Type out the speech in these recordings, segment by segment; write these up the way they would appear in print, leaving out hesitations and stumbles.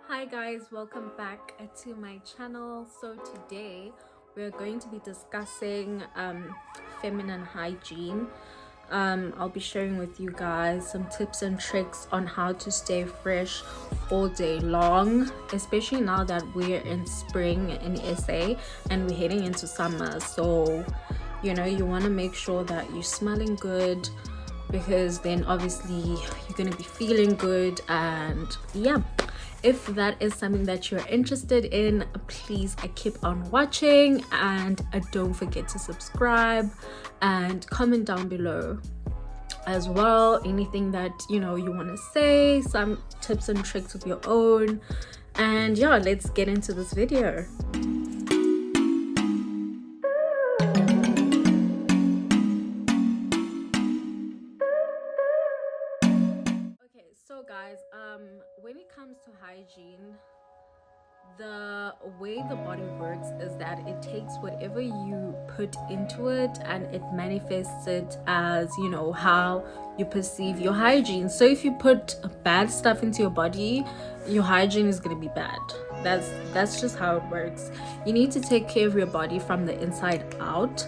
Hi guys, welcome back to my channel. So today we're going to be discussing feminine hygiene. I'll be sharing with you guys some tips and tricks on how to stay fresh all day long, especially now that we're in spring in SA and we're heading into summer. So you want to make sure that you're smelling good, because then obviously you're going to be feeling good. And yeah, if that is something that you're interested in, please keep on watching, and don't forget to subscribe and comment down below as well anything that you want to say, some tips and tricks of your own. And yeah, let's get into this video. Okay, so guys, when it comes to hygiene, the way the body works is that it takes whatever you put into it and it manifests it as how you perceive your hygiene. So if you put bad stuff into your body, your hygiene is going to be bad. That's just how it works. You need to take care of your body from the inside out.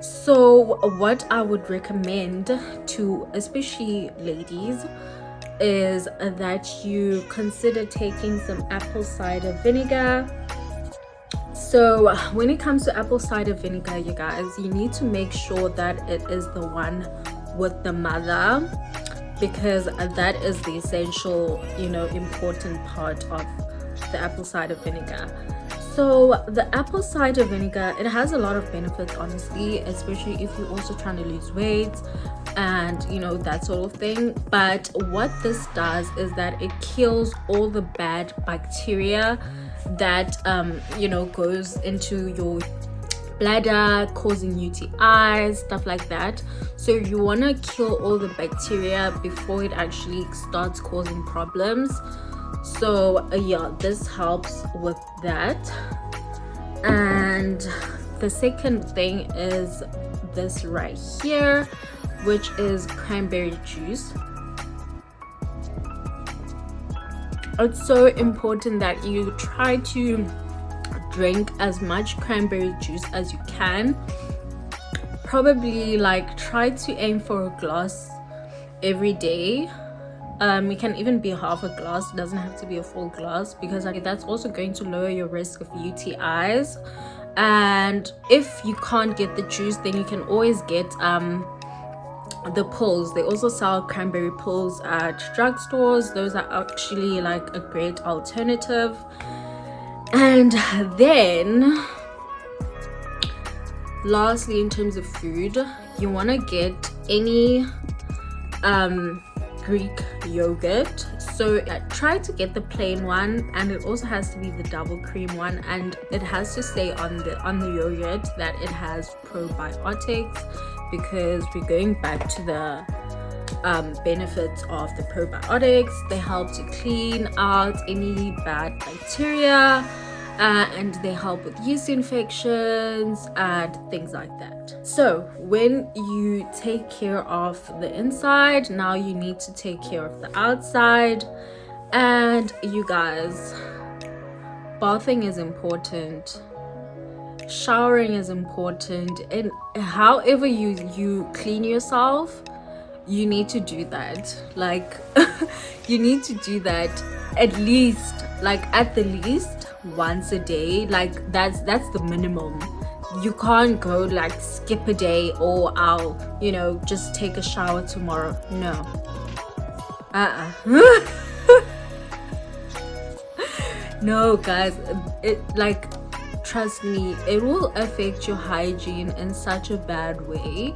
So what I would recommend to especially ladies is that you consider taking some apple cider vinegar. So when it comes to apple cider vinegar, you guys, you need to make sure that it is the one with the mother, because that is the essential important part of the apple cider vinegar. So the apple cider vinegar, it has a lot of benefits, honestly, especially if you're also trying to lose weight and that sort of thing. But what this does is that it kills all the bad bacteria that goes into your bladder, causing UTIs, stuff like that. So you want to kill all the bacteria before it actually starts causing problems. So yeah, this helps with that. And the second thing is this right here, which is cranberry juice. It's so important that you try to drink as much cranberry juice as you can. Probably try to aim for a glass every day. It can even be half a glass. It doesn't have to be a full glass, because that's also going to lower your risk of UTIs. And if you can't get the juice, then you can always get the pills. They also sell cranberry pills at drugstores. Those are actually a great alternative. And then lastly, in terms of food, you want to get any Greek yogurt. So try to get the plain one, and it also has to be the double cream one, and it has to say on the yogurt that it has probiotics, because we're going back to the benefits of the probiotics. They help to clean out any bad bacteria, and they help with yeast infections and things like that. So when you take care of the inside, now you need to take care of the outside. And you guys, bathing is important, showering is important, and however you clean yourself, you need to do that. You need to do that at the least once a day. That's the minimum. You can't go skip a day, or I'll just take a shower tomorrow. No. No, guys, it trust me, it will affect your hygiene in such a bad way.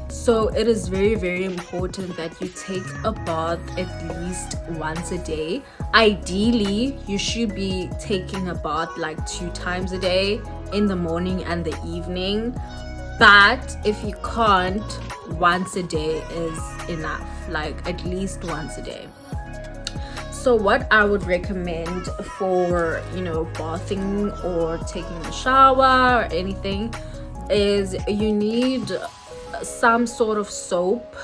So it is very, very important that you take a bath at least once a day. Ideally, you should be taking a bath 2 times a day, in the morning and the evening. But if you can't, once a day is enough, at least once a day. So what I would recommend for bathing or taking a shower or anything is you need some sort of soap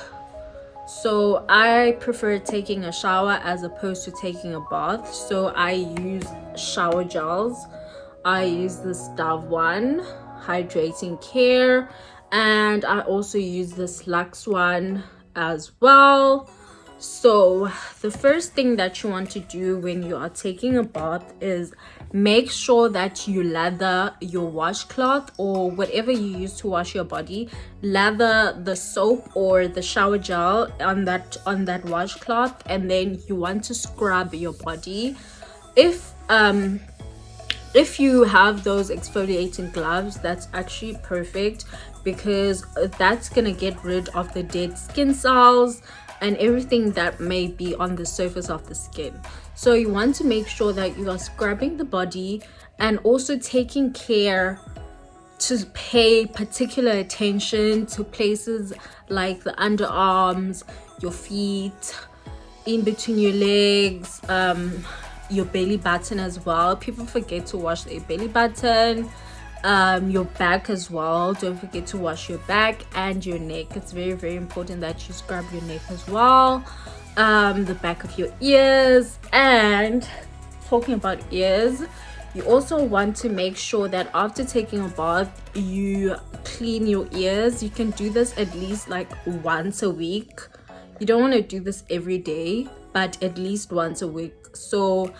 So I prefer taking a shower as opposed to taking a bath. So I use shower gels. I use this Dove one, Hydrating Care, and I also use this Lux one as well. So the first thing that you want to do when you are taking a bath is make sure that you lather your washcloth or whatever you use to wash your body. Lather the soap or the shower gel on that washcloth, and then you want to scrub your body. If you have those exfoliating gloves, that's actually perfect, because that's gonna get rid of the dead skin cells and everything that may be on the surface of the skin. So you want to make sure that you are scrubbing the body and also taking care to pay particular attention to places like the underarms, your feet, in between your legs, your belly button as well. People forget to wash their belly button, your back as well. Don't forget to wash your back and your neck. It's very, very important that you scrub your neck as well, the back of your ears. And talking about ears, you also want to make sure that after taking a bath you clean your ears. You can do this at least like once a week. You don't want to do this every day, but at least once a week. So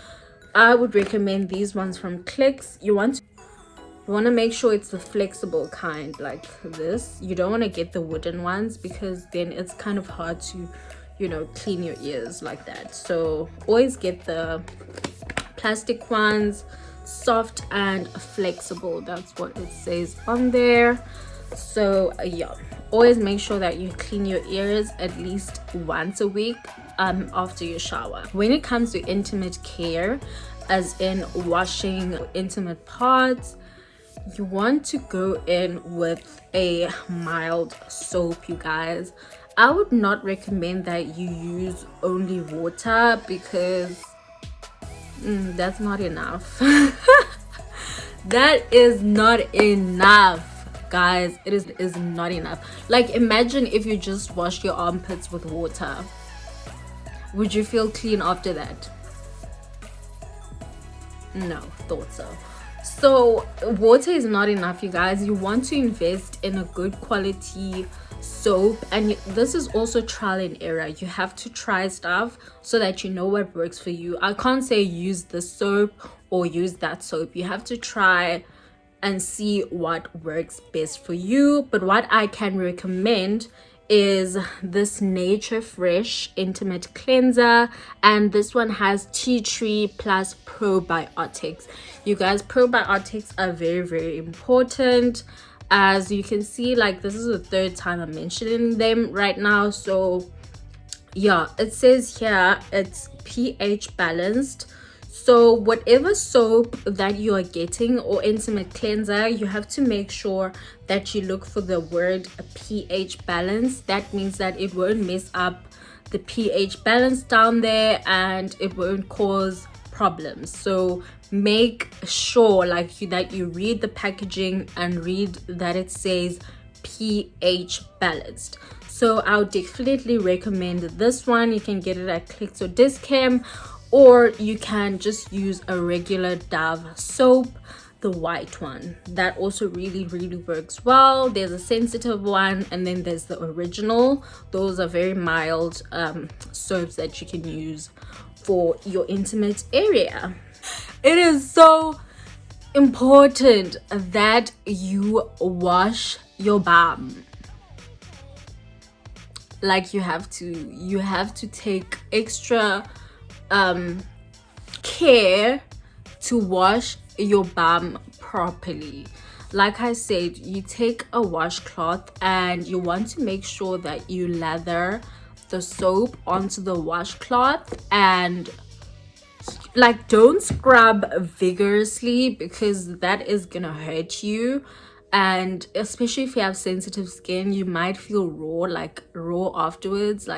I would recommend these ones from Clicks. You want to make sure it's the flexible kind, like this. You don't want to get the wooden ones, because then it's kind of hard to, clean your ears like that. So always get the plastic ones, soft and flexible. That's what it says on there. So yeah, always make sure that you clean your ears at least once a week after your shower. When it comes to intimate care, as in washing intimate parts, you want to go in with a mild soap, you guys. I would not recommend that you use only water, because that's not enough. That is not enough, guys. It is not enough. Like, imagine if you just washed your armpits with water. Would you feel clean after that? No, thought so. So water is not enough, you guys. You want to invest in a good quality soap, and this is also trial and error. You have to try stuff so that you know what works for you. I can't say use this soap or use that soap. You have to try and see what works best for you. But what I can recommend is this Nature Fresh Intimate Cleanser, and this one has tea tree plus probiotics. You guys, probiotics are very, very important. As you can see, like, this is the third time I'm mentioning them right now. So yeah, it says here it's pH balanced. So whatever soap that you are getting or intimate cleanser, you have to make sure that you look for the word pH balance. That means that it won't mess up the pH balance down there and it won't cause problems. So make sure that you read the packaging and read that it says pH balanced. So I would definitely recommend this one. You can get it at Clicks or Discam, or you can just use a regular Dove soap, the white one. That also really, really works well. There's a sensitive one, and then there's the original. Those are very mild soaps that you can use for your intimate area. It is so important that you wash your bum. Like, you have to take extra care to wash your bum properly. Like I said, you take a washcloth and you want to make sure that you lather the soap onto the washcloth, and don't scrub vigorously, because that is gonna hurt you. And especially if you have sensitive skin, you might feel raw afterwards,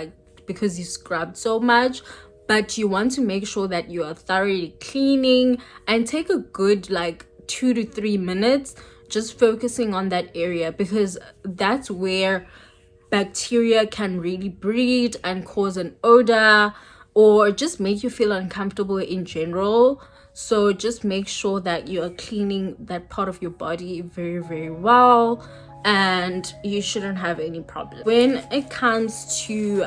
because you scrubbed so much. But you want to make sure that you are thoroughly cleaning, and take a good 2 to 3 minutes just focusing on that area, because that's where bacteria can really breed and cause an odor or just make you feel uncomfortable in general. So just make sure that you are cleaning that part of your body very, very well, and you shouldn't have any problem. When it comes to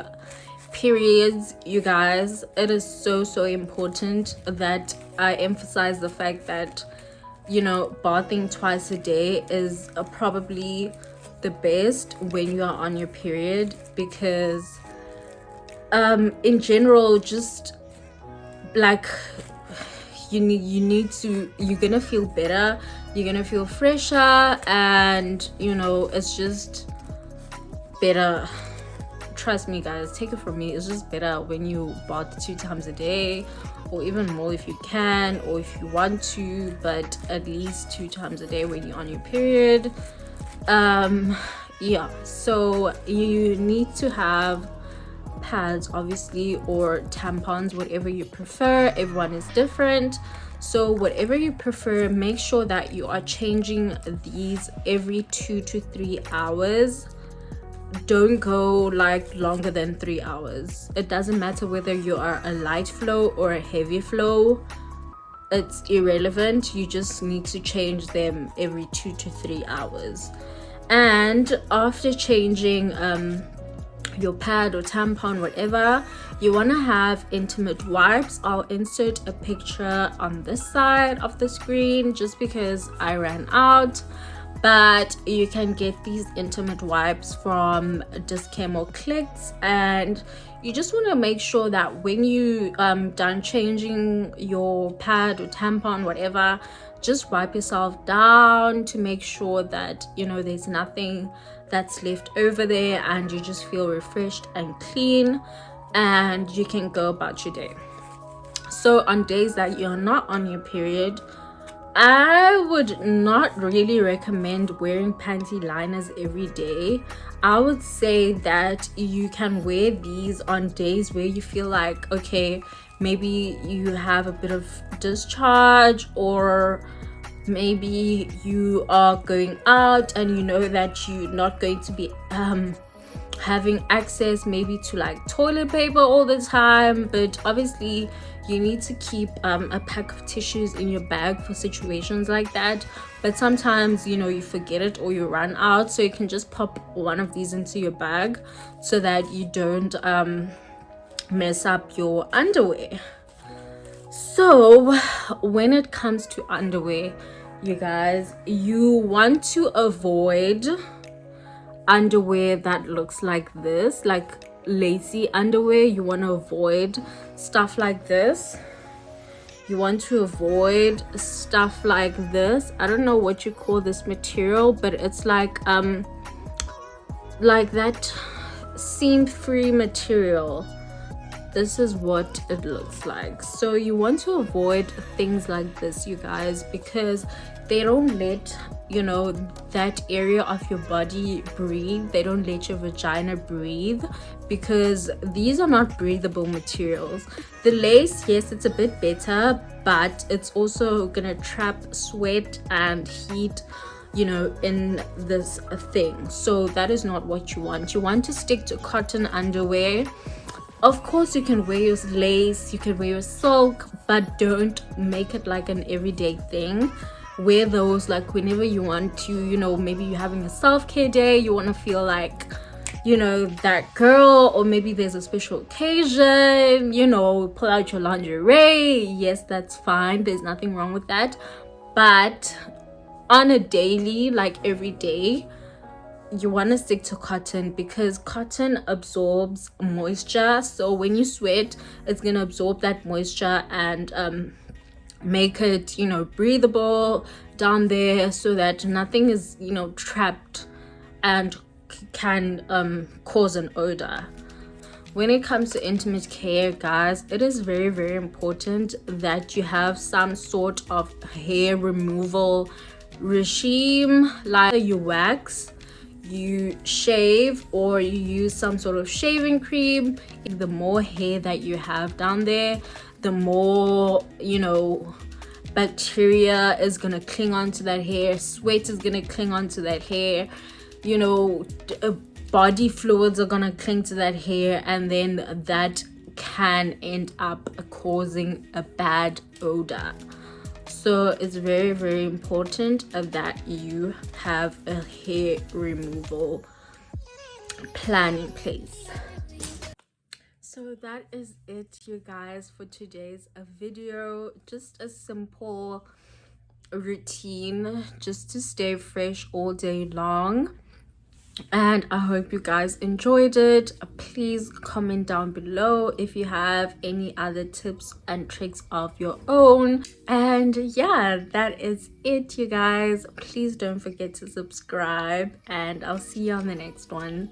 periods, you guys, it is so important that I emphasize the fact that, you know, bathing twice a day is probably the best when you are on your period, because in general, just like you're gonna feel better, you're gonna feel fresher, and you know, it's just better. Trust me guys, take it from me, it's just better when you bath 2 times a day, or even more if you can, or if you want to, but at least 2 times a day when you're on your period. Yeah, so you need to have pads obviously, or tampons, whatever you prefer. Everyone is different, so whatever you prefer, make sure that you are changing these every 2 to 3 hours. Don't go like longer than 3 hours. It doesn't matter whether you are a light flow or a heavy flow, it's irrelevant. You just need to change them every 2 to 3 hours. And after changing your pad or tampon, whatever, you want to have intimate wipes. I'll insert a picture on this side of the screen just because I ran out, but you can get these intimate wipes from Discam or Clicks, and you just want to make sure that when you done changing your pad or tampon, whatever, just wipe yourself down to make sure that, you know, there's nothing that's left over there, and you just feel refreshed and clean, and you can go about your day. So on days that you're not on your period, I would not really recommend wearing panty liners every day. I would say that you can wear these on days where you feel like, okay, maybe you have a bit of discharge, or maybe you are going out and you know that you're not going to be having access maybe to like toilet paper all the time, but obviously you need to keep a pack of tissues in your bag for situations like that. But sometimes, you know, you forget it or you run out, so you can just pop one of these into your bag so that you don't mess up your underwear. So when it comes to underwear, you guys, you want to avoid underwear that looks like this, like lacy underwear. You want to avoid stuff like this. You want to avoid stuff like this. I don't know what you call this material, but it's like that seam-free material. This is what it looks like. So you want to avoid things like this, you guys, because they don't let, you know, that area of your body breathe. They don't let your vagina breathe, because these are not breathable materials. The lace, yes, it's a bit better, but it's also gonna trap sweat and heat, you know, in this thing. So that is not what you want. You want to stick to cotton underwear. Of course, you can wear your lace, you can wear your silk, but don't make it like an everyday thing. Wear those like whenever you want to, you know, maybe you're having a self-care day, you want to feel like, you know, that girl, or maybe there's a special occasion, you know, pull out your lingerie. Yes, that's fine, there's nothing wrong with that. But on a daily, like every day, you want to stick to cotton, because cotton absorbs moisture. So when you sweat, it's going to absorb that moisture and make it, you know, breathable down there, so that nothing is, you know, trapped and can cause an odor. When it comes to intimate care, guys, it is very, very important that you have some sort of hair removal regime, like you wax, you shave, or you use some sort of shaving cream. The more hair that you have down there, the more, you know, bacteria is gonna cling onto that hair, sweat is gonna cling onto that hair, you know, body fluids are gonna cling to that hair, and then that can end up causing a bad odor. So it's very, very important that you have a hair removal plan in place. So that is it, you guys, for today's video. Just a simple routine just to stay fresh all day long, and I hope you guys enjoyed it. Please comment down below if you have any other tips and tricks of your own. And yeah, that is it, you guys. Please don't forget to subscribe, and I'll see you on the next one.